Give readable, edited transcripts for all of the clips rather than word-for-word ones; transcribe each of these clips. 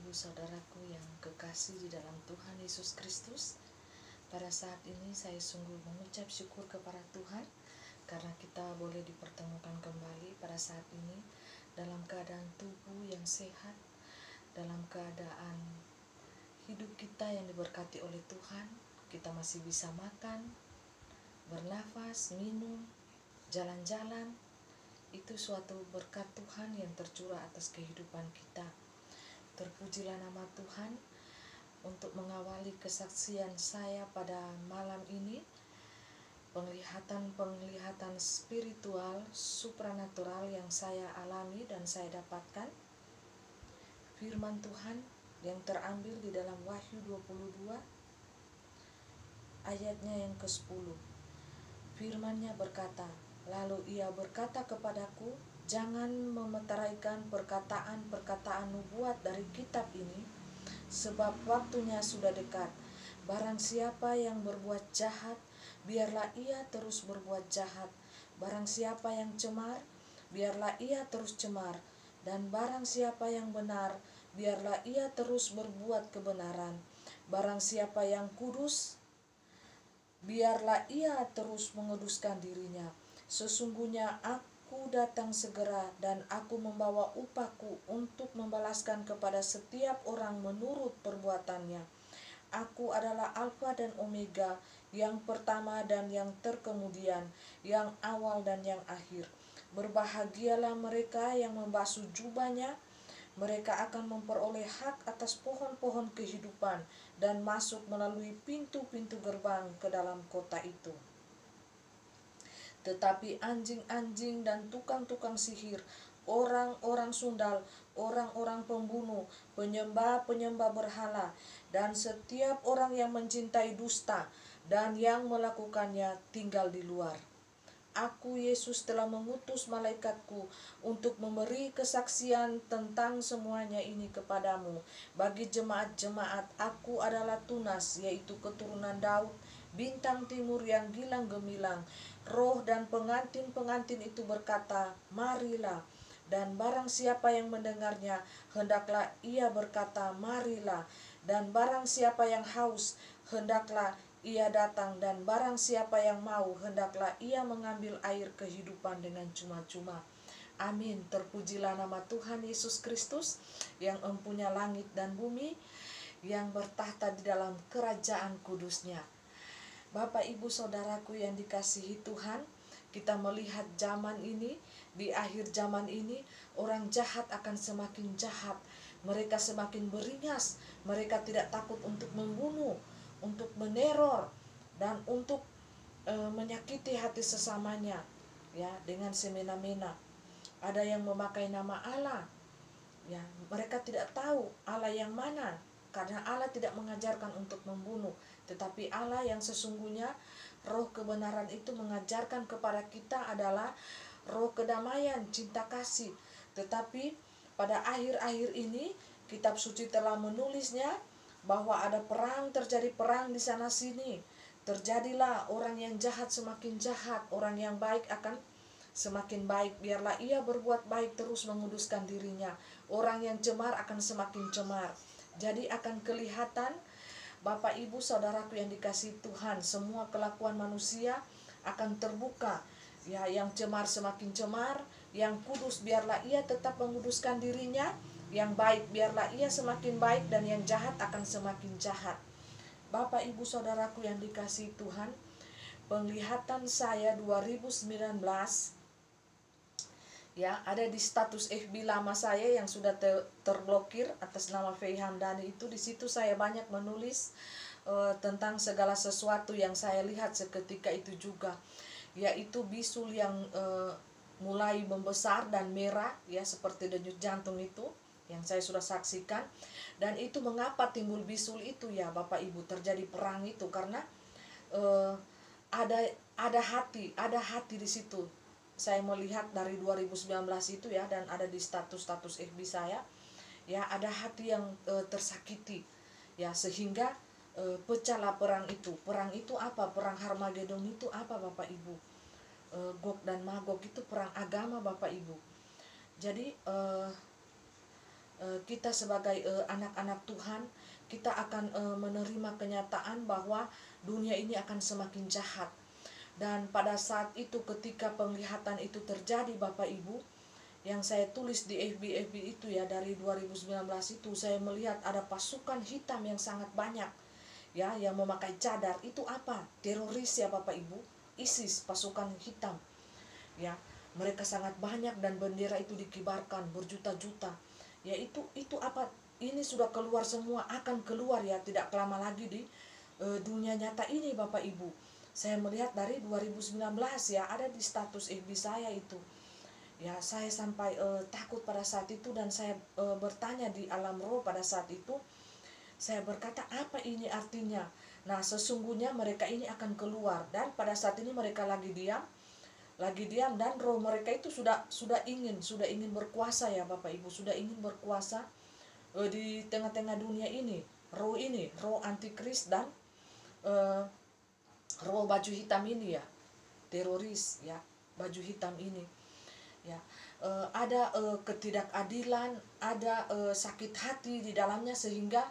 Ibu saudaraku yang kekasih di dalam Tuhan Yesus Kristus, pada saat ini saya sungguh mengucap syukur kepada Tuhan karena kita boleh dipertemukan kembali pada saat ini dalam keadaan tubuh yang sehat, dalam keadaan hidup kita yang diberkati oleh Tuhan. Kita masih bisa makan, bernafas, minum, jalan-jalan. Itu suatu berkat Tuhan yang tercurah atas kehidupan kita. Terpujilah nama Tuhan. Untuk mengawali kesaksian saya pada malam ini, penglihatan spiritual supranatural yang saya alami dan saya dapatkan, firman Tuhan yang terambil di dalam Wahyu 22 ayatnya yang ke-10. Firman-Nya berkata, lalu ia berkata kepadaku, jangan memeteraikan perkataan-perkataan nubuat dari kitab ini, sebab waktunya sudah dekat. Barang siapa yang berbuat jahat, biarlah ia terus berbuat jahat. Barang siapa yang cemar, biarlah ia terus cemar. Dan barang siapa yang benar, biarlah ia terus berbuat kebenaran. Barang siapa yang kudus, biarlah ia terus menguduskan dirinya. Sesungguhnya aku datang segera, dan aku membawa upahku untuk membalaskan kepada setiap orang menurut perbuatannya. Aku adalah Alfa dan Omega, yang pertama dan yang terkemudian, yang awal dan yang akhir. Berbahagialah mereka yang membasuh jubahnya, mereka akan memperoleh hak atas pohon-pohon kehidupan dan masuk melalui pintu-pintu gerbang ke dalam kota itu. Tetapi anjing-anjing dan tukang-tukang sihir, orang-orang sundal, orang-orang pembunuh, penyembah-penyembah berhala, dan setiap orang yang mencintai dusta dan yang melakukannya tinggal di luar. Aku, Yesus, telah mengutus malaikatku untuk memberi kesaksian tentang semuanya ini kepadamu. Bagi jemaat-jemaat, aku adalah tunas, yaitu keturunan Daud, bintang timur yang gilang gemilang. Roh dan pengantin-pengantin itu berkata, marilah. Dan barang siapa yang mendengarnya, hendaklah ia berkata, marilah. Dan barang siapa yang haus, hendaklah ia datang, dan barang siapa yang mau, hendaklah ia mengambil air kehidupan dengan cuma-cuma. Amin. Terpujilah nama Tuhan Yesus Kristus yang empunya langit dan bumi, yang bertahta di dalam kerajaan kudusnya. Bapak, Ibu, Saudaraku yang dikasihi Tuhan, kita melihat zaman ini, di akhir zaman ini, orang jahat akan semakin jahat. Mereka semakin beringas, mereka tidak takut untuk membunuh, untuk meneror, dan untuk menyakiti hati sesamanya, ya, dengan semena-mena. Ada yang memakai nama Allah, ya, mereka tidak tahu Allah yang mana, karena Allah tidak mengajarkan untuk membunuh, tetapi Allah yang sesungguhnya, roh kebenaran itu mengajarkan kepada kita adalah roh kedamaian, cinta kasih. Tetapi pada akhir-akhir ini, kitab suci telah menulisnya bahwa ada perang, terjadi perang di sana sini. Terjadilah orang yang jahat semakin jahat, orang yang baik akan semakin baik. Biarlah ia berbuat baik terus menguduskan dirinya. Orang yang cemar akan semakin cemar. Jadi akan kelihatan, Bapak, Ibu, Saudaraku yang dikasihi Tuhan, semua kelakuan manusia akan terbuka. Ya, yang cemar semakin cemar, yang kudus biarlah ia tetap menguduskan dirinya, yang baik biarlah ia semakin baik, dan yang jahat akan semakin jahat. Bapak, Ibu, Saudaraku yang dikasihi Tuhan, penglihatan saya 2019, ya, ada di status FB lama saya yang sudah terblokir atas nama Fei Hamdani itu. Di situ saya banyak menulis tentang segala sesuatu yang saya lihat seketika itu juga, yaitu bisul yang mulai membesar dan merah, ya, seperti denyut jantung itu yang saya sudah saksikan. Dan itu mengapa timbul bisul itu, ya Bapak Ibu, terjadi perang itu karena ada hati di situ. Saya melihat dari 2019 itu, ya, dan ada di status FB saya, ya, ada hati yang tersakiti, ya, sehingga pecahlah perang itu. Perang itu apa? Perang Harmagedon itu apa, Bapak Ibu? Gog dan Magog itu perang agama, Bapak Ibu. Jadi kita sebagai anak-anak Tuhan, kita akan menerima kenyataan bahwa dunia ini akan semakin jahat. Dan pada saat itu ketika penglihatan itu terjadi Bapak Ibu, yang saya tulis di FB itu ya, dari 2019 itu saya melihat ada pasukan hitam yang sangat banyak ya, yang memakai cadar. Itu apa? Teroris ya Bapak Ibu, ISIS, pasukan hitam ya. Mereka sangat banyak dan bendera itu dikibarkan berjuta-juta ya. Itu apa? Ini sudah keluar semua, akan keluar ya, tidak lama lagi di dunia nyata ini Bapak Ibu. Saya melihat dari 2019 ya, ada di status FB saya itu ya. Saya sampai takut pada saat itu, dan saya bertanya di alam roh pada saat itu. Saya berkata, apa ini artinya? Nah, sesungguhnya mereka ini akan keluar, dan pada saat ini mereka lagi diam, dan roh mereka itu sudah ingin berkuasa ya Bapak Ibu, sudah ingin berkuasa di tengah-tengah dunia ini. Roh antikris dan roh baju hitam ini ya, teroris ya, baju hitam ini ya. Ada ketidakadilan, ada sakit hati di dalamnya, sehingga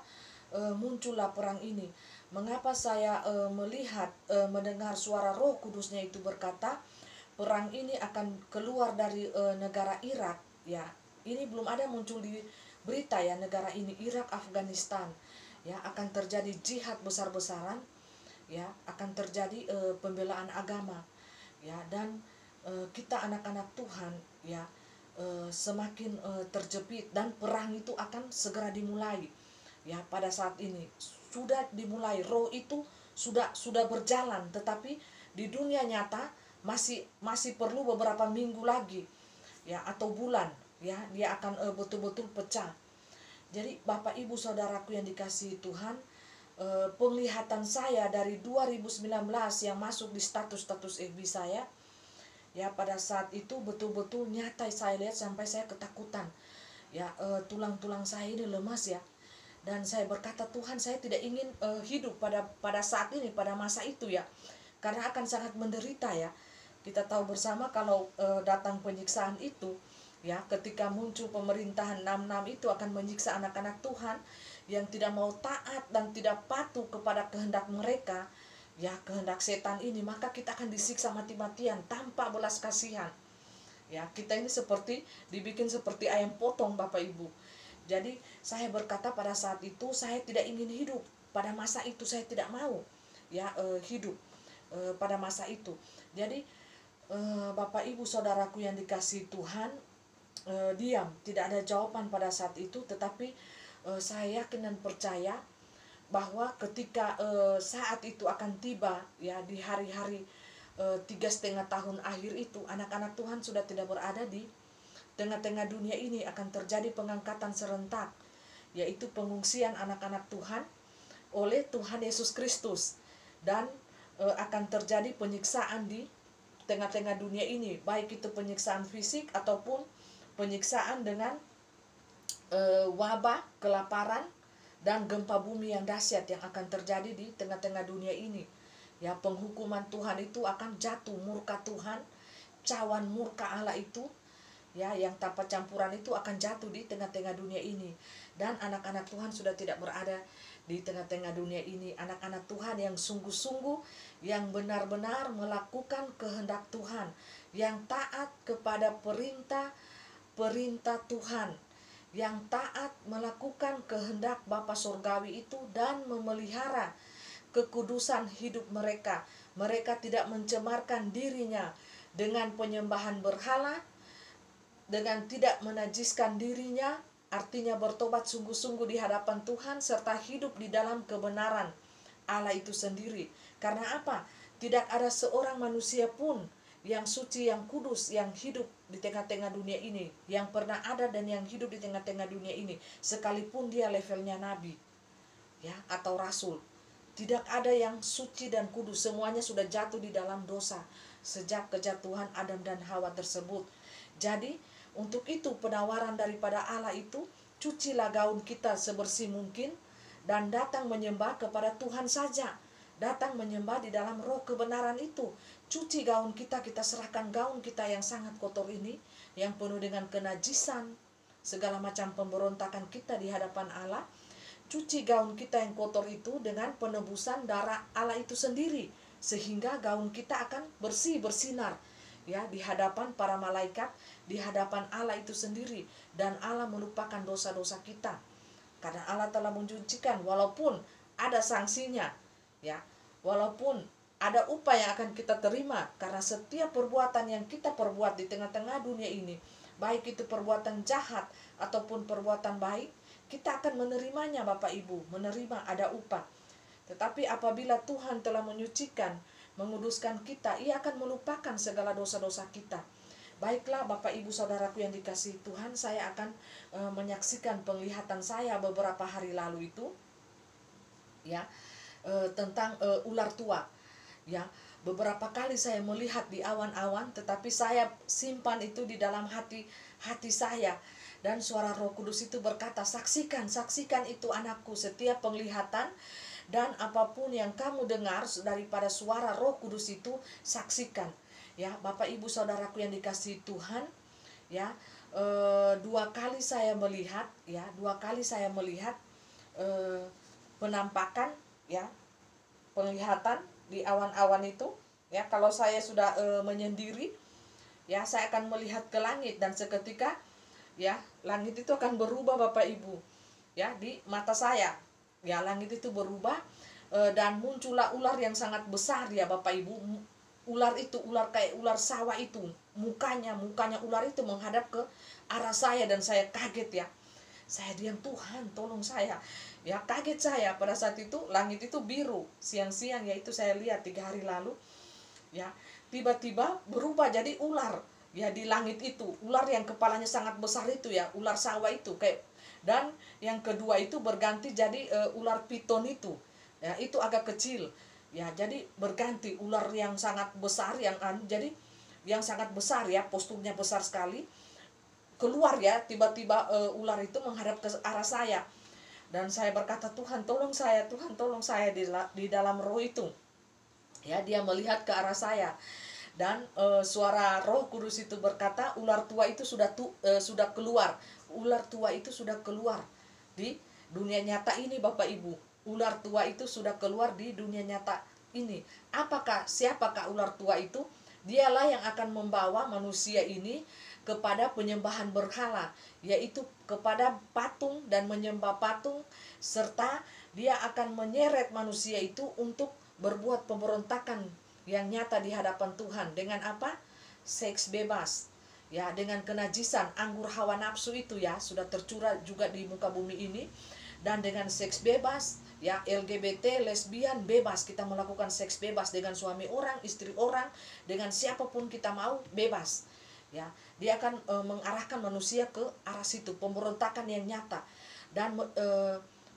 muncullah perang ini. Mengapa saya melihat, mendengar suara Roh Kudusnya itu berkata, perang ini akan keluar dari negara Irak ya. Ini belum ada muncul di berita ya, negara ini, Irak, Afghanistan ya, akan terjadi jihad besar-besaran ya, akan terjadi pembelaan agama ya. Dan kita anak-anak Tuhan ya, semakin terjepit, dan perang itu akan segera dimulai ya. Pada saat ini sudah dimulai, roh itu sudah berjalan, tetapi di dunia nyata masih perlu beberapa minggu lagi ya, atau bulan ya, dia akan betul-betul pecah. Jadi Bapak Ibu Saudaraku yang dikasihi Tuhan, penglihatan saya dari 2019 yang masuk di status FB saya ya, pada saat itu betul-betul nyata saya lihat, sampai saya ketakutan ya. Tulang-tulang saya ini lemas ya, dan saya berkata, Tuhan, saya tidak ingin hidup pada saat ini, pada masa itu ya, karena akan sangat menderita ya. Kita tahu bersama kalau datang penyiksaan itu ya, ketika muncul pemerintahan 66 itu akan menyiksa anak-anak Tuhan yang tidak mau taat dan tidak patuh kepada kehendak mereka ya, kehendak setan ini, maka kita akan disiksa mati-matian tanpa belas kasihan ya. Kita ini dibikin seperti ayam potong Bapak Ibu. Jadi saya berkata pada saat itu, saya tidak ingin hidup pada masa itu, saya tidak mau ya hidup pada masa itu. Jadi Bapak Ibu Saudaraku yang dikasihi Tuhan, diam, tidak ada jawaban pada saat itu. Tetapi saya yakin dan percaya bahwa ketika saat itu akan tiba ya, di hari-hari 3,5 tahun akhir itu, anak-anak Tuhan sudah tidak berada di tengah-tengah dunia ini. Akan terjadi pengangkatan serentak, yaitu pengungsian anak-anak Tuhan oleh Tuhan Yesus Kristus. Dan akan terjadi penyiksaan di tengah-tengah dunia ini, baik itu penyiksaan fisik ataupun penyiksaan dengan wabah, kelaparan, dan gempa bumi yang dahsyat yang akan terjadi di tengah-tengah dunia ini ya. Penghukuman Tuhan itu akan jatuh, murka Tuhan, cawan murka Allah itu ya, yang tanpa campuran itu akan jatuh di tengah-tengah dunia ini. Dan anak-anak Tuhan sudah tidak berada di tengah-tengah dunia ini. Anak-anak Tuhan yang sungguh-sungguh, yang benar-benar melakukan kehendak Tuhan, yang taat kepada perintah Tuhan, yang taat melakukan kehendak Bapa Surgawi itu, dan memelihara kekudusan hidup mereka. Mereka tidak mencemarkan dirinya dengan penyembahan berhala, dengan tidak menajiskan dirinya, artinya bertobat sungguh-sungguh di hadapan Tuhan, serta hidup di dalam kebenaran Allah itu sendiri. Karena apa? Tidak ada seorang manusia pun yang suci, yang kudus, yang hidup di tengah-tengah dunia ini, yang pernah ada dan yang hidup di tengah-tengah dunia ini, sekalipun dia levelnya nabi ya, atau rasul. Tidak ada yang suci dan kudus, semuanya sudah jatuh di dalam dosa sejak kejatuhan Adam dan Hawa tersebut. Jadi untuk itu penawaran daripada Allah itu, cucilah gaun kita sebersih mungkin dan datang menyembah kepada Tuhan saja. Datang menyembah di dalam roh kebenaran itu. Cuci gaun kita, kita serahkan gaun kita yang sangat kotor ini, yang penuh dengan kenajisan, segala macam pemberontakan kita di hadapan Allah. Cuci gaun kita yang kotor itu dengan penebusan darah Allah itu sendiri, sehingga gaun kita akan bersih, bersinar ya di hadapan para malaikat, di hadapan Allah itu sendiri, dan Allah melupakan dosa-dosa kita. Karena Allah telah mencucikan, walaupun ada sanksinya ya, walaupun ada upah yang akan kita terima, karena setiap perbuatan yang kita perbuat di tengah-tengah dunia ini, baik itu perbuatan jahat ataupun perbuatan baik, kita akan menerimanya Bapak Ibu, menerima ada upah. Tetapi apabila Tuhan telah menyucikan, menguduskan kita, Ia akan melupakan segala dosa-dosa kita. Baiklah Bapak Ibu Saudaraku yang dikasihi Tuhan, saya akan menyaksikan penglihatan saya beberapa hari lalu itu ya, tentang ular tua. Ya, beberapa kali saya melihat di awan-awan, tetapi saya simpan itu di dalam hati saya. Dan suara Roh Kudus itu berkata, saksikan itu anakku, setiap penglihatan dan apapun yang kamu dengar daripada suara Roh Kudus itu, saksikan. Ya, Bapak Ibu Saudaraku yang dikasihi Tuhan, ya, dua kali saya melihat penampakan ya, penglihatan di awan-awan itu ya. Kalau saya sudah menyendiri ya, saya akan melihat ke langit, dan seketika ya langit itu akan berubah Bapak Ibu ya, di mata saya ya, langit itu berubah dan muncullah ular yang sangat besar ya Bapak Ibu. Ular itu ular kayak ular sawah itu, mukanya ular itu menghadap ke arah saya, dan saya kaget ya. Saya diam, Tuhan tolong saya ya, kaget saya. Pada saat itu langit itu biru siang-siang, yaitu saya lihat 3 hari lalu ya. Tiba-tiba berubah jadi ular ya di langit itu, ular yang kepalanya sangat besar itu ya, ular sawah itu kayak. Dan yang kedua itu berganti jadi ular piton itu ya, itu agak kecil ya, jadi berganti ular yang sangat besar, jadi yang sangat besar ya, posturnya besar sekali keluar ya. Tiba-tiba ular itu menghadap ke arah saya, dan saya berkata, Tuhan tolong saya di dalam roh itu ya. Dia melihat ke arah saya, dan suara Roh Kudus itu berkata, ular tua itu sudah keluar. Ular tua itu sudah keluar di dunia nyata ini Bapak Ibu. Ular tua itu sudah keluar di dunia nyata ini. Siapakah ular tua itu? Dialah yang akan membawa manusia ini kepada penyembahan berhala, yaitu kepada patung dan menyembah patung, serta dia akan menyeret manusia itu untuk berbuat pemberontakan yang nyata di hadapan Tuhan. Dengan apa? Seks bebas ya, dengan kenajisan anggur hawa nafsu itu ya, sudah tercurah juga di muka bumi ini. Dan dengan seks bebas ya, LGBT, lesbian bebas, kita melakukan seks bebas dengan suami orang, istri orang, dengan siapapun kita mau, bebas ya. Dia akan mengarahkan manusia ke arah situ, pemberontakan yang nyata. Dan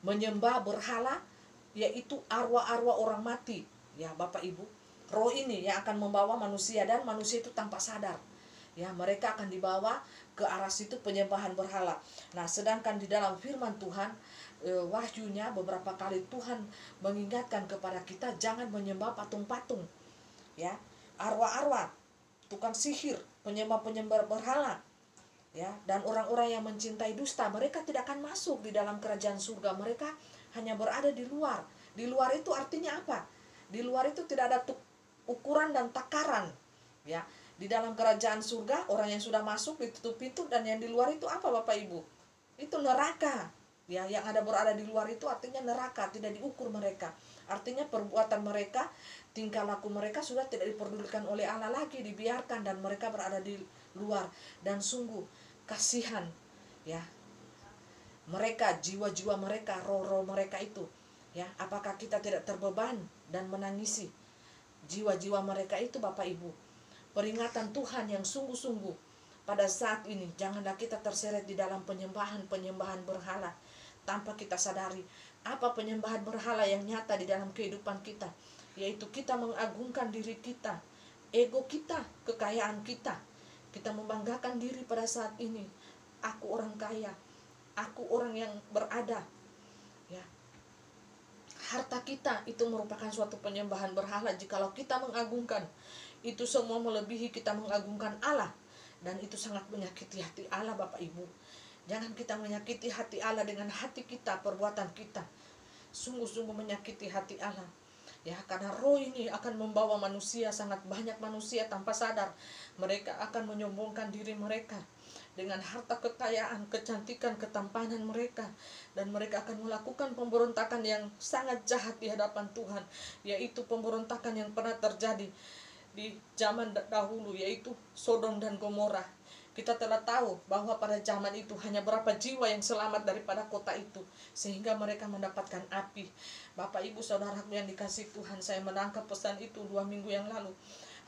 menyembah berhala, yaitu arwah-arwah orang mati ya Bapak Ibu. Roh ini yang akan membawa manusia, dan manusia itu tanpa sadar ya, mereka akan dibawa ke arah situ, penyembahan berhala. Nah, sedangkan di dalam firman Tuhan, wahyunya beberapa kali Tuhan mengingatkan kepada kita, jangan menyembah patung-patung ya, arwah-arwah, tukang sihir, penyembah berhala ya. Dan orang-orang yang mencintai dusta, mereka tidak akan masuk di dalam kerajaan surga. Mereka hanya berada di luar. Di luar itu artinya apa? Di luar itu tidak ada ukuran dan takaran ya. Di dalam kerajaan surga, orang yang sudah masuk ditutup pintu, dan yang di luar itu apa Bapak Ibu? Itu neraka ya. Yang ada berada di luar itu artinya neraka, tidak diukur mereka. Artinya perbuatan mereka, tingkah laku mereka sudah tidak diperdulikan oleh Allah lagi, dibiarkan, dan mereka berada di luar. Dan sungguh kasihan ya mereka, jiwa-jiwa mereka, roh-roh mereka itu ya. Apakah kita tidak terbeban dan menangisi jiwa-jiwa mereka itu Bapak Ibu? Peringatan Tuhan yang sungguh-sungguh pada saat ini, janganlah kita terseret di dalam penyembahan berhala tanpa kita sadari apa penyembahan berhala yang nyata di dalam kehidupan kita, yaitu kita mengagungkan diri kita, ego kita, kekayaan kita. Kita membanggakan diri pada saat ini, aku orang kaya, aku orang yang berada ya. Harta kita itu merupakan suatu penyembahan berhala. Jikalau kita mengagungkan itu semua melebihi kita mengagungkan Allah, dan itu sangat menyakiti hati Allah Bapak Ibu. Jangan kita menyakiti hati Allah dengan hati kita, perbuatan kita. Sungguh-sungguh menyakiti hati Allah. Ya, karena roh ini akan membawa manusia, sangat banyak manusia tanpa sadar. Mereka akan menyombongkan diri mereka dengan harta kekayaan, kecantikan, ketampanan mereka. Dan mereka akan melakukan pemberontakan yang sangat jahat di hadapan Tuhan. Yaitu pemberontakan yang pernah terjadi di zaman dahulu, yaitu Sodom dan Gomora. Kita telah tahu bahwa pada zaman itu hanya berapa jiwa yang selamat daripada kota itu, sehingga mereka mendapatkan api. Bapak ibu saudaraku yang dikasihi Tuhan, saya menangkap pesan itu 2 minggu yang lalu.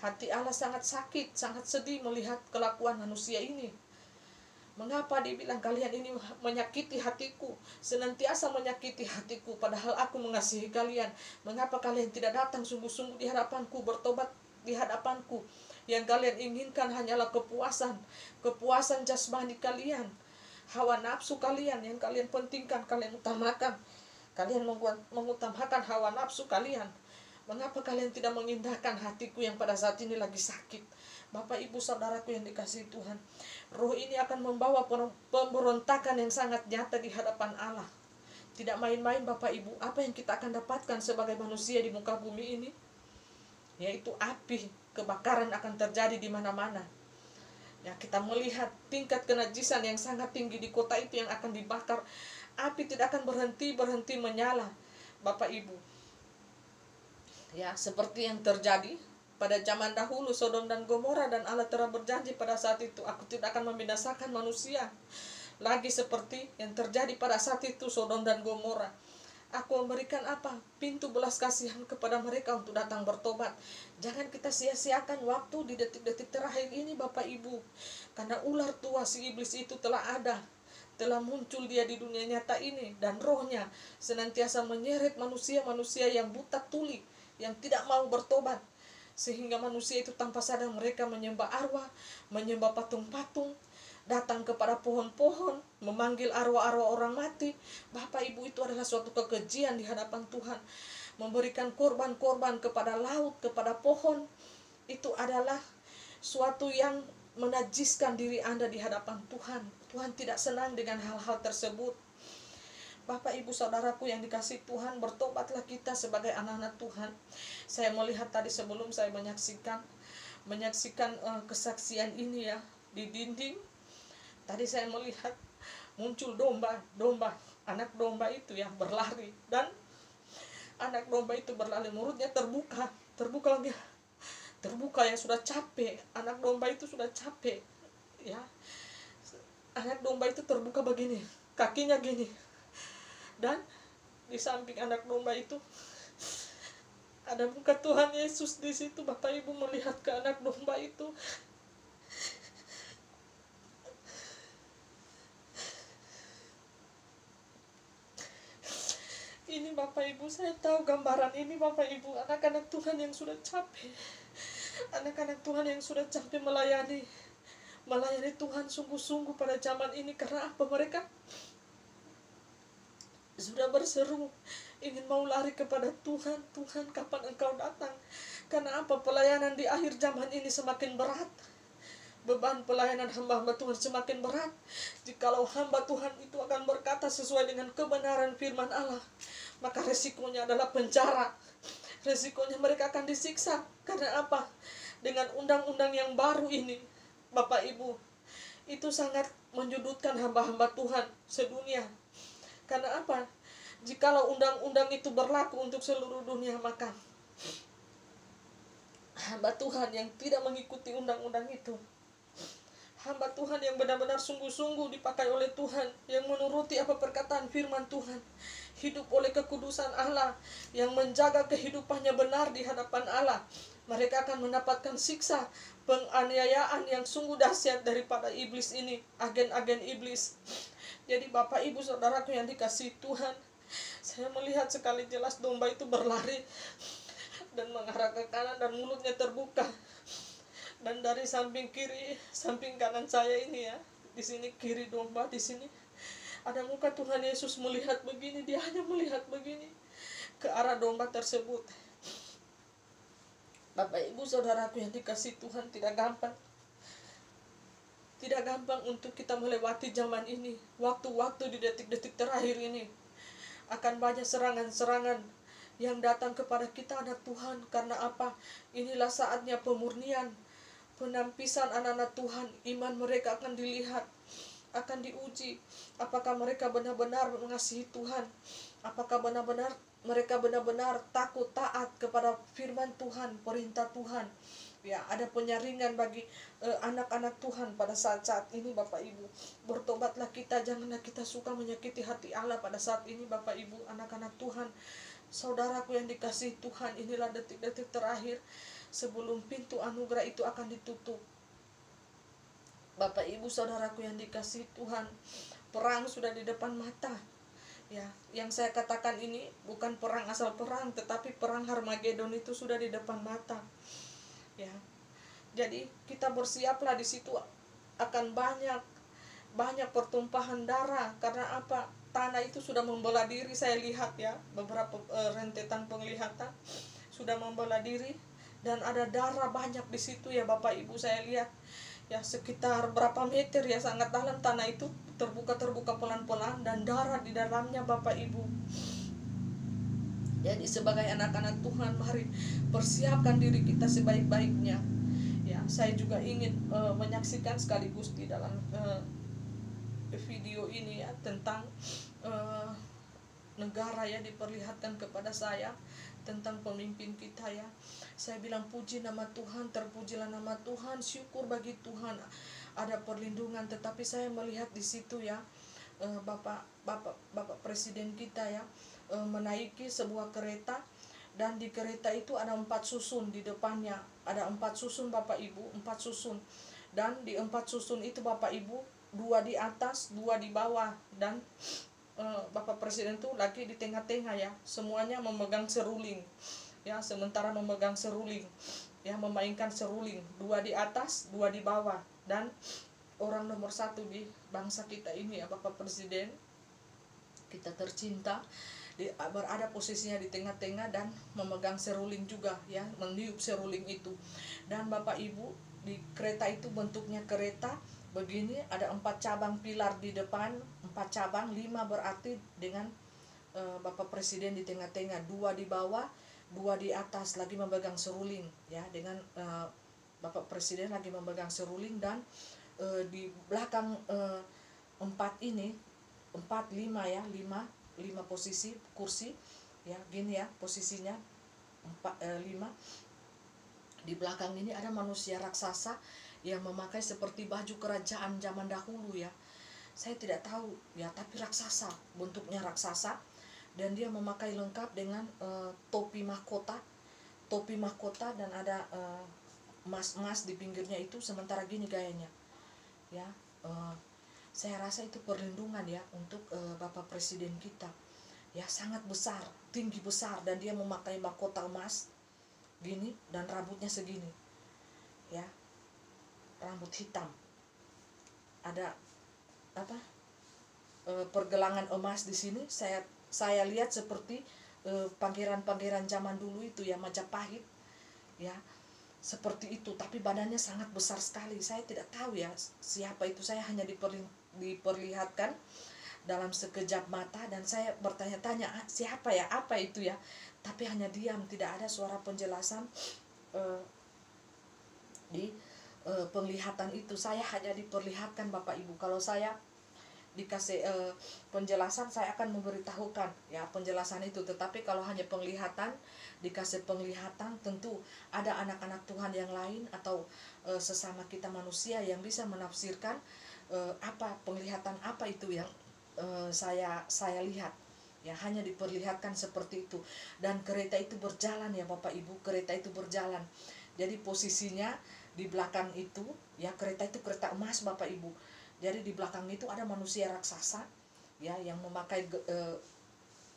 Hati Allah sangat sakit, sangat sedih melihat kelakuan manusia ini. Mengapa dibilang kalian ini menyakiti hatiku, senantiasa menyakiti hatiku, padahal aku mengasihi kalian. Mengapa kalian tidak datang sungguh-sungguh di hadapanku, bertobat di hadapanku? Yang kalian inginkan hanyalah kepuasan jasmani kalian, hawa nafsu kalian yang kalian pentingkan, kalian utamakan. Kalian mengutamakan hawa nafsu kalian. Mengapa kalian tidak mengindahkan hatiku yang pada saat ini lagi sakit? Bapak ibu saudaraku yang dikasihi Tuhan, roh ini akan membawa pemberontakan yang sangat nyata di hadapan Allah. Tidak main-main Bapak ibu. Apa yang kita akan dapatkan sebagai manusia di muka bumi ini? Yaitu api, kebakaran akan terjadi di mana-mana. Ya, kita melihat tingkat kenajisan yang sangat tinggi di kota itu yang akan dibakar. Api tidak akan berhenti menyala, Bapak Ibu. Ya, seperti yang terjadi pada zaman dahulu Sodom dan Gomora, dan Allah telah berjanji pada saat itu, aku tidak akan membinasakan manusia lagi seperti yang terjadi pada saat itu Sodom dan Gomora. Aku memberikan apa? Pintu belas kasihan kepada mereka untuk datang bertobat. Jangan kita sia-siakan waktu di detik-detik terakhir ini Bapak Ibu. Karena ular tua si iblis itu telah ada, telah muncul dia di dunia nyata ini. Dan rohnya senantiasa menyeret manusia-manusia yang buta tuli, yang tidak mau bertobat. Sehingga manusia itu tanpa sadar mereka menyembah arwah, menyembah patung-patung, datang kepada pohon-pohon, memanggil arwah-arwah orang mati. Bapak ibu, itu adalah suatu kekejian di hadapan Tuhan. Memberikan korban-korban kepada laut, kepada pohon, itu adalah suatu yang menajiskan diri Anda di hadapan Tuhan. Tuhan tidak senang dengan hal-hal tersebut. Bapak ibu saudaraku yang dikasihi Tuhan, bertobatlah kita sebagai anak-anak Tuhan. Saya melihat tadi sebelum saya menyaksikan kesaksian ini ya di dinding. Tadi saya melihat muncul domba, anak domba itu yang berlari, dan anak domba itu berlari, mulutnya terbuka ya, sudah capek. Anak domba itu sudah capek ya. Anak domba itu terbuka begini, kakinya gini, dan di samping anak domba itu ada muka Tuhan Yesus di situ. Bapak ibu melihat ke anak domba itu, ini Bapak Ibu, saya tahu gambaran ini Bapak Ibu, anak-anak Tuhan yang sudah capek. Anak-anak Tuhan yang sudah capek melayani Tuhan sungguh-sungguh pada zaman ini. Karena apa? Mereka sudah berseru, ingin mau lari kepada Tuhan. Tuhan, kapan Engkau datang? Karena apa? Pelayanan di akhir zaman ini semakin berat. Beban pelayanan hamba-hamba Tuhan semakin berat. Jikalau hamba Tuhan itu akan berkata sesuai dengan kebenaran firman Allah, maka resikonya adalah penjara. Resikonya mereka akan disiksa. Karena apa? Dengan undang-undang yang baru ini, Bapak Ibu, itu sangat menyudutkan hamba-hamba Tuhan sedunia. Karena apa? Jikalau undang-undang itu berlaku untuk seluruh dunia, maka hamba Tuhan yang tidak mengikuti undang-undang itu, hamba Tuhan yang benar-benar sungguh-sungguh dipakai oleh Tuhan, yang menuruti apa perkataan firman Tuhan, hidup oleh kekudusan Allah, yang menjaga kehidupannya benar di hadapan Allah, mereka akan mendapatkan siksa penganiayaan yang sungguh dahsyat daripada iblis ini, agen-agen iblis. Jadi Bapak Ibu saudaraku yang dikasihi Tuhan, saya melihat sekali jelas domba itu berlari dan mengarah ke kanan dan mulutnya terbuka. Dan dari samping kiri, samping kanan saya ini ya, di sini kiri domba, di sini ada muka Tuhan Yesus melihat begini. Dia hanya melihat begini ke arah domba tersebut. Bapak Ibu saudaraku yang dikasihi Tuhan, tidak gampang. Tidak gampang untuk kita melewati zaman ini. Waktu-waktu di detik-detik terakhir ini akan banyak serangan-serangan yang datang kepada kita anak Tuhan. Karena apa? Inilah saatnya pemurnian, penampisan anak-anak Tuhan. Iman mereka akan dilihat, akan diuji. Apakah mereka benar-benar mengasihi Tuhan? Apakah mereka benar-benar takut taat kepada firman Tuhan, perintah Tuhan? Ya, ada penyaringan bagi anak-anak Tuhan pada saat-saat ini, Bapak Ibu. Bertobatlah kita, janganlah kita suka menyakiti hati Allah pada saat ini, Bapak Ibu, anak-anak Tuhan. Saudaraku yang dikasihi Tuhan, inilah detik-detik terakhir sebelum pintu anugerah itu akan ditutup. Bapak Ibu saudaraku yang dikasihi Tuhan, perang sudah di depan mata. Ya, yang saya katakan ini bukan perang asal perang, tetapi perang Harmagedon itu sudah di depan mata. Ya, jadi kita bersiaplah, di situ akan banyak pertumpahan darah. Karena apa? Tanah itu sudah membelah diri. Saya lihat ya, beberapa rentetan penglihatan sudah membelah diri, dan ada darah banyak di situ ya Bapak Ibu. Saya lihat ya, sekitar berapa meter ya, sangat dalam tanah itu, terbuka pelan-pelan, dan darah di dalamnya Bapak Ibu. Jadi sebagai anak-anak Tuhan, mari persiapkan diri kita sebaik-baiknya. Ya, saya juga ingin menyaksikan sekaligus di dalam video ini ya, tentang negara ya, diperlihatkan kepada saya tentang pemimpin kita ya. Saya bilang puji nama Tuhan, terpujilah nama Tuhan, syukur bagi Tuhan ada perlindungan. Tetapi saya melihat di situ ya, Bapak Presiden kita ya, menaiki sebuah kereta, dan di kereta itu ada 4 susun di depannya. Ada 4 susun Bapak Ibu, 4 susun. Dan di 4 susun itu Bapak Ibu, 2 di atas, 2 di bawah, dan Bapak Presiden itu lagi di tengah-tengah ya. Semuanya memegang seruling ya, sementara memegang seruling ya, memainkan seruling. 2 di atas, 2 di bawah, dan orang nomor 1 di bangsa kita ini ya, Bapak Presiden kita tercinta, berada posisinya di tengah-tengah dan memegang seruling juga ya, meniup seruling itu. Dan Bapak Ibu, di kereta itu bentuknya kereta begini, ada 4 cabang pilar di depan, 4 cabang, 5 berarti dengan Bapak Presiden di tengah-tengah, 2 di bawah, 2 di atas lagi memegang seruling ya, dengan Bapak Presiden lagi memegang seruling. Dan di belakang 4 ini, 4, 5 ya, 5 posisi kursi ya, gini ya posisinya, 5. Di belakang ini ada manusia raksasa yang memakai seperti baju kerajaan zaman dahulu ya. Saya tidak tahu ya, tapi raksasa, bentuknya raksasa, dan dia memakai lengkap dengan topi mahkota, dan ada emas-emas di pinggirnya itu. Sementara gini gayanya ya, saya rasa itu perlindungan ya untuk Bapak Presiden kita ya, sangat besar, tinggi besar, dan dia memakai mahkota emas gini, dan rambutnya segini ya, rambut hitam, ada apa pergelangan emas di sini. Saya lihat seperti pangeran-pangeran zaman dulu itu ya, Majapahit ya, seperti itu, tapi badannya sangat besar sekali. Saya tidak tahu ya siapa itu, saya hanya diperlihatkan dalam sekejap mata, dan saya bertanya-tanya siapa ya, apa itu ya, tapi hanya diam, tidak ada suara penjelasan di penglihatan itu. Saya hanya diperlihatkan Bapak Ibu. Kalau saya dikasih penjelasan, saya akan memberitahukan ya penjelasan itu. Tetapi kalau hanya penglihatan, dikasih penglihatan, tentu ada anak-anak Tuhan yang lain atau sesama kita manusia yang bisa menafsirkan apa penglihatan apa itu yang saya lihat ya, hanya diperlihatkan seperti itu. Dan kereta itu berjalan ya Bapak Ibu, kereta itu berjalan. Jadi posisinya di belakang itu ya, kereta itu kereta emas Bapak Ibu. Jadi di belakang itu ada manusia raksasa ya, yang memakai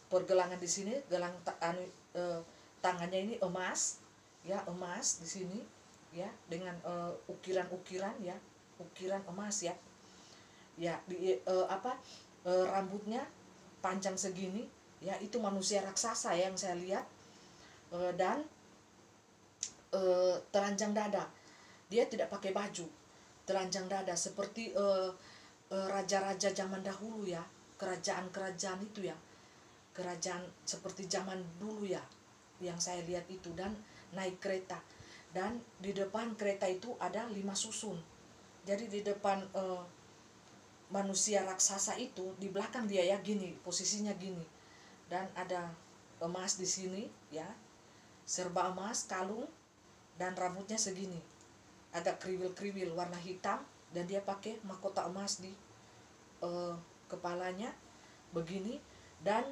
pergelangan di sini, tangannya ini emas ya, emas di sini ya, dengan ukiran-ukiran ya, ukiran emas ya. Ya, rambutnya panjang segini ya, itu manusia raksasa yang saya lihat. Dan telanjang dada, dia tidak pakai baju, telanjang dada seperti raja-raja zaman dahulu ya, kerajaan-kerajaan itu ya, kerajaan seperti zaman dulu ya, yang saya lihat itu. Dan naik kereta, dan di depan kereta itu ada 5 susun. Jadi di depan manusia raksasa itu, di belakang dia ya gini, posisinya gini, dan ada emas di sini ya, serba emas, kalung, dan rambutnya segini, ada kriwil-kriwil warna hitam, dan dia pakai mahkota emas di kepalanya begini. Dan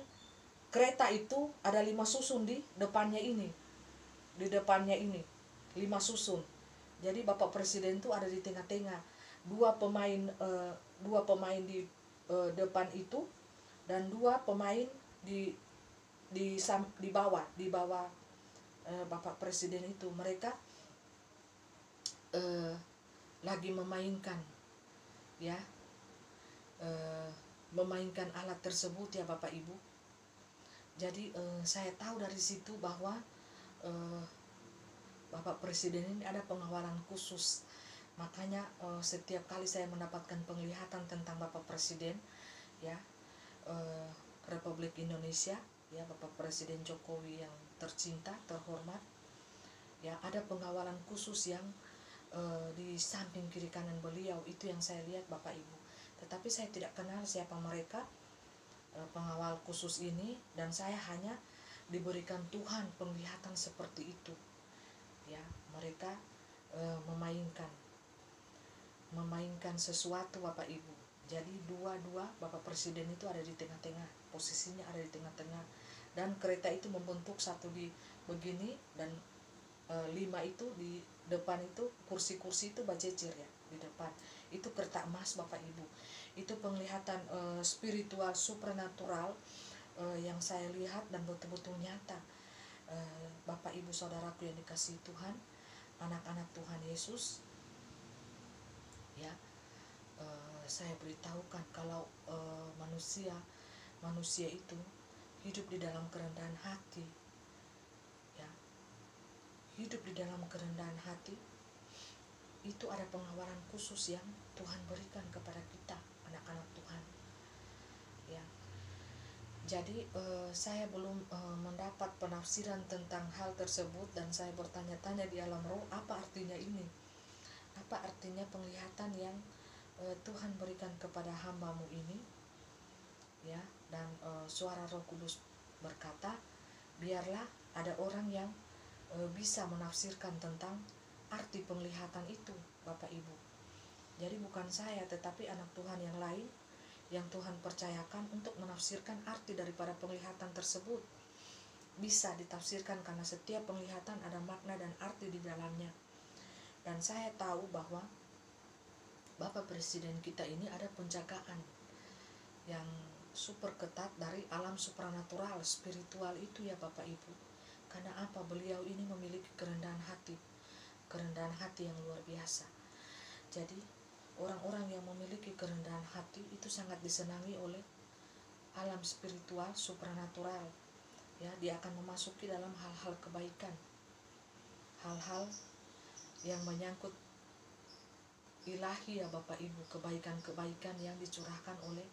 kereta itu ada 5 susun di depannya ini, di depannya ini 5 susun. Jadi Bapak Presiden itu ada di tengah-tengah, dua pemain di depan itu, dan 2 pemain di bawah Bapak Presiden itu. Mereka lagi memainkan ya, memainkan alat tersebut ya Bapak Ibu. Jadi saya tahu dari situ bahwa Bapak Presiden ini ada pengawalan khusus. Makanya setiap kali saya mendapatkan penglihatan tentang Bapak Presiden ya, Republik Indonesia ya, Bapak Presiden Jokowi yang tercinta, terhormat ya, ada pengawalan khusus yang di samping kiri kanan beliau. Itu yang saya lihat Bapak Ibu. Tetapi saya tidak kenal siapa mereka pengawal khusus ini, dan saya hanya diberikan Tuhan penglihatan seperti itu ya. Mereka memainkan sesuatu Bapak Ibu. Jadi dua Bapak Presiden itu ada di tengah-tengah, posisinya ada di tengah-tengah, dan kereta itu membentuk satu di begini, dan 5 itu di depan itu, kursi-kursi itu bajejer ya di depan. Itu kereta emas Bapak Ibu. Itu penglihatan spiritual supernatural yang saya lihat dan betul-betul nyata. Bapak Ibu saudaraku yang dikasihi Tuhan, anak-anak Tuhan Yesus ya, saya beritahukan kalau manusia itu hidup di dalam kerendahan hati ya, hidup di dalam kerendahan hati. Itu ada pengawalan khusus yang Tuhan berikan kepada kita, anak-anak Tuhan ya. Jadi saya belum mendapat penafsiran tentang hal tersebut, dan saya bertanya-tanya di alam roh, apa artinya ini, apa artinya penglihatan yang Tuhan berikan kepada hambamu ini ya. Dan suara Roh Kudus berkata, biarlah ada orang yang bisa menafsirkan tentang arti penglihatan itu Bapak Ibu. Jadi bukan saya, tetapi anak Tuhan yang lain yang Tuhan percayakan untuk menafsirkan arti daripada penglihatan tersebut. Bisa ditafsirkan karena setiap penglihatan ada makna dan arti di dalamnya. Dan saya tahu bahwa Bapak Presiden kita ini ada penjagaan yang super ketat dari alam supranatural, spiritual itu ya Bapak Ibu. Karena apa? Beliau ini memiliki kerendahan hati yang luar biasa. Jadi orang-orang yang memiliki kerendahan hati itu sangat disenangi oleh alam spiritual supranatural ya. Dia akan memasuki dalam hal-hal kebaikan, hal-hal yang menyangkut ilahi ya Bapak Ibu, kebaikan-kebaikan yang dicurahkan oleh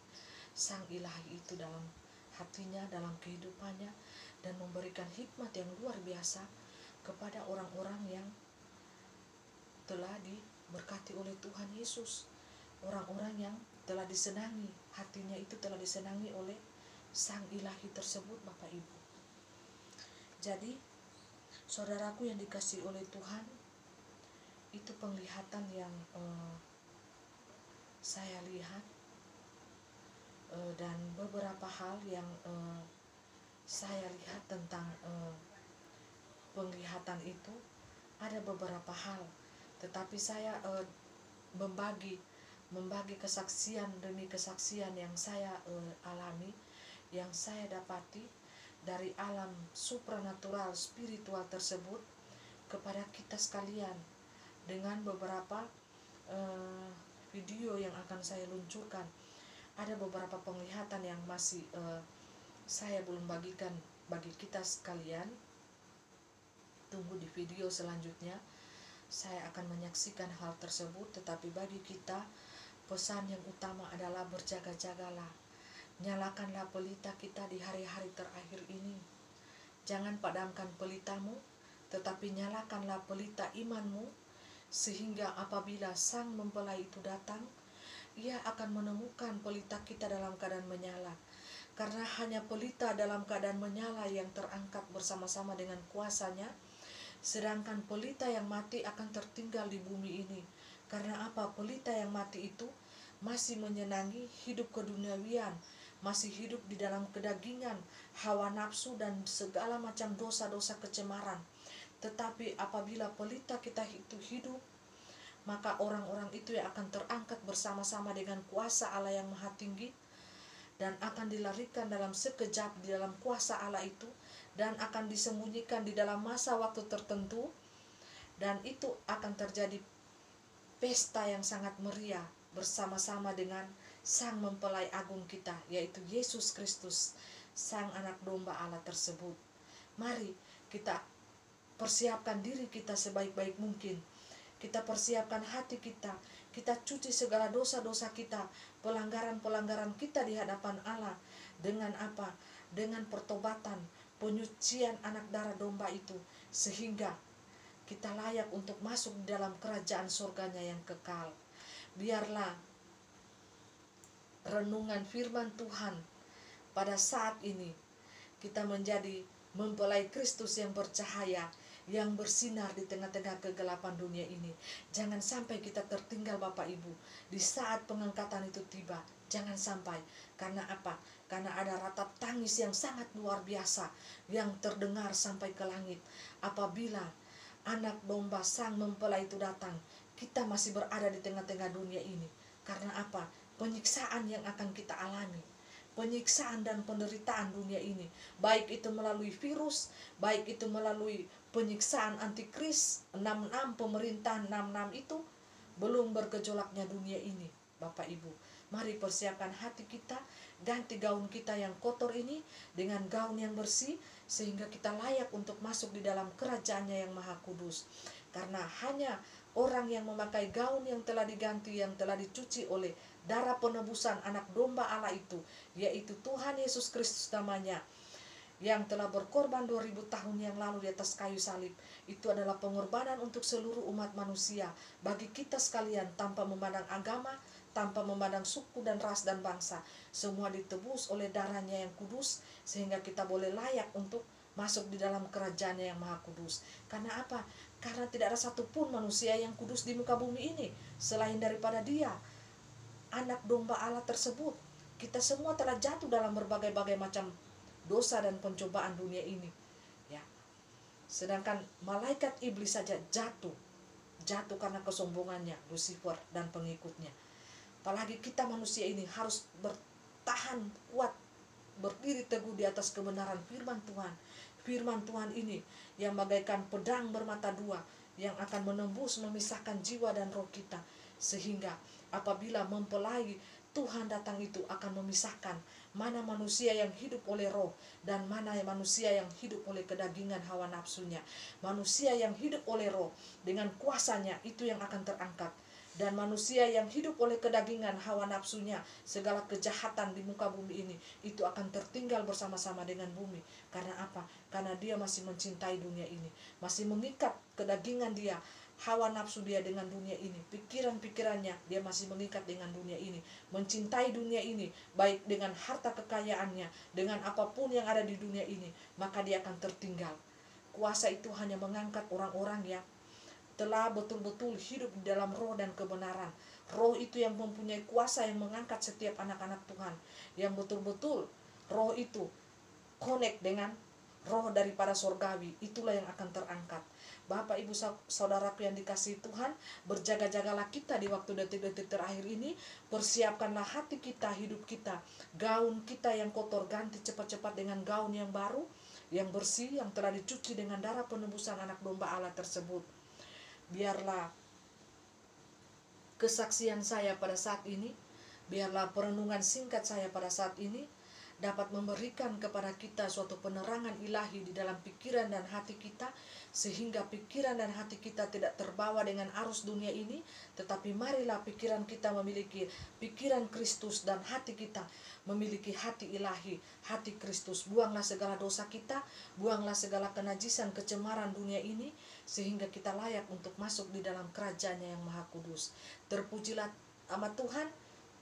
Sang Ilahi itu dalam hatinya, dalam kehidupannya, dan memberikan hikmat yang luar biasa kepada orang-orang yang telah diberkati oleh Tuhan Yesus, orang-orang yang telah disenangi, hatinya itu telah disenangi oleh Sang Ilahi tersebut Bapak Ibu. Jadi saudaraku yang dikasihi oleh Tuhan, itu penglihatan yang saya lihat, dan beberapa hal yang saya lihat tentang penglihatan itu. Ada beberapa hal, tetapi saya membagi kesaksian demi kesaksian yang saya alami, yang saya dapati dari alam supranatural spiritual tersebut kepada kita sekalian, dengan beberapa video yang akan saya luncurkan. Ada beberapa penglihatan yang masih saya belum bagikan bagi kita sekalian. Tunggu di video selanjutnya saya akan menyaksikan hal tersebut. Tetapi bagi kita, pesan yang utama adalah berjaga-jagalah. Nyalakanlah pelita kita di hari-hari terakhir ini. Jangan padamkan pelitamu, tetapi nyalakanlah pelita imanmu, sehingga apabila sang mempelai itu datang, ia akan menemukan pelita kita dalam keadaan menyala. Karena hanya pelita dalam keadaan menyala yang terangkat bersama-sama dengan kuasanya, sedangkan pelita yang mati akan tertinggal di bumi ini. Karena apa? Pelita yang mati itu masih menyenangi hidup keduniawian, masih hidup di dalam kedagingan, hawa nafsu, dan segala macam dosa-dosa kecemaran. Tetapi apabila pelita kita itu hidup, maka orang-orang itu yang akan terangkat bersama-sama dengan kuasa Allah yang maha tinggi, dan akan dilarikan dalam sekejap di dalam kuasa Allah itu, dan akan disembunyikan di dalam masa waktu tertentu, dan itu akan terjadi pesta yang sangat meriah bersama-sama dengan sang mempelai agung kita, yaitu Yesus Kristus, sang anak domba Allah tersebut. Mari kita persiapkan diri kita sebaik-baik mungkin. Kita persiapkan hati kita. Kita cuci segala dosa-dosa kita, pelanggaran-pelanggaran kita di hadapan Allah. Dengan apa? Dengan pertobatan, penyucian anak darah domba itu. Sehingga kita layak untuk masuk di dalam kerajaan surganya yang kekal. Biarlah renungan firman Tuhan pada saat ini kita menjadi mempelai Kristus yang bercahaya, yang bersinar di tengah-tengah kegelapan dunia ini. Jangan sampai kita tertinggal Bapak Ibu di saat pengangkatan itu tiba. Jangan sampai. Karena apa? Karena ada ratap tangis yang sangat luar biasa yang terdengar sampai ke langit. Apabila anak domba sang mempelai itu datang, kita masih berada di tengah-tengah dunia ini. Karena apa? Penyiksaan yang akan kita alami, penyiksaan dan penderitaan dunia ini, baik itu melalui virus, baik itu melalui penyiksaan antikris 66, pemerintahan 66 itu, belum bergejolaknya dunia ini. Bapak Ibu, mari persiapkan hati kita, ganti gaun kita yang kotor ini dengan gaun yang bersih, sehingga kita layak untuk masuk di dalam kerajaannya yang maha kudus. Karena hanya orang yang memakai gaun yang telah diganti, yang telah dicuci oleh darah penebusan anak domba Allah itu, yaitu Tuhan Yesus Kristus namanya, yang telah berkorban 2000 tahun yang lalu di atas kayu salib. Itu adalah pengorbanan untuk seluruh umat manusia, bagi kita sekalian, tanpa memandang agama, tanpa memandang suku dan ras dan bangsa. Semua ditebus oleh darahnya yang kudus, sehingga kita boleh layak untuk masuk di dalam kerajaannya yang maha kudus. Karena apa? Karena tidak ada satupun manusia yang kudus di muka bumi ini selain daripada Dia, anak domba Allah tersebut. Kita semua telah jatuh dalam berbagai-bagai macam dosa dan pencobaan dunia ini, ya. Sedangkan malaikat iblis saja jatuh karena kesombongannya, Lucifer dan pengikutnya. Apalagi kita manusia ini harus bertahan kuat, berdiri teguh di atas kebenaran firman Tuhan. Firman Tuhan ini yang bagaikan pedang bermata dua, yang akan menembus, memisahkan jiwa dan roh kita, sehingga apabila mempelai Tuhan datang itu akan memisahkan mana manusia yang hidup oleh roh dan mana manusia yang hidup oleh kedagingan hawa nafsunya. Manusia yang hidup oleh roh dengan kuasanya itu yang akan terangkat, dan manusia yang hidup oleh kedagingan hawa nafsunya, segala kejahatan di muka bumi ini, itu akan tertinggal bersama-sama dengan bumi. Karena apa? Karena dia masih mencintai dunia ini, masih mengikat kedagingan dia, hawa nafsu dia dengan dunia ini, pikiran-pikirannya dia masih mengikat dengan dunia ini, mencintai dunia ini, baik dengan harta kekayaannya, dengan apapun yang ada di dunia ini, maka dia akan tertinggal. Kuasa itu hanya mengangkat orang-orang yang telah betul-betul hidup di dalam roh dan kebenaran. Roh itu yang mempunyai kuasa yang mengangkat setiap anak-anak Tuhan, yang betul-betul roh itu connect dengan roh daripada sorgawi, itulah yang akan terangkat. Bapak Ibu Saudaraku yang dikasihi Tuhan, berjaga-jagalah kita di waktu detik-detik terakhir ini. Persiapkanlah hati kita, hidup kita, gaun kita yang kotor ganti cepat-cepat dengan gaun yang baru, yang bersih, yang telah dicuci dengan darah penebusan anak domba Allah tersebut. Biarlah kesaksian saya pada saat ini, biarlah perenungan singkat saya pada saat ini dapat memberikan kepada kita suatu penerangan ilahi di dalam pikiran dan hati kita, sehingga pikiran dan hati kita tidak terbawa dengan arus dunia ini, tetapi marilah pikiran kita memiliki pikiran Kristus dan hati kita memiliki hati ilahi, hati Kristus. Buanglah segala dosa kita, buanglah segala kenajisan, kecemaran dunia ini, sehingga kita layak untuk masuk di dalam kerajaan-Nya yang Maha Kudus. Terpujilah nama Tuhan,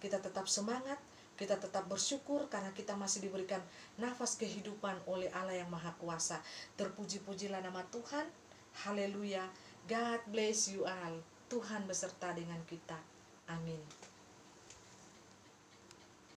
kita tetap semangat, kita tetap bersyukur karena kita masih diberikan nafas kehidupan oleh Allah yang Maha Kuasa. Terpuji-pujilah nama Tuhan. Haleluya. God bless you all. Tuhan beserta dengan kita. Amin.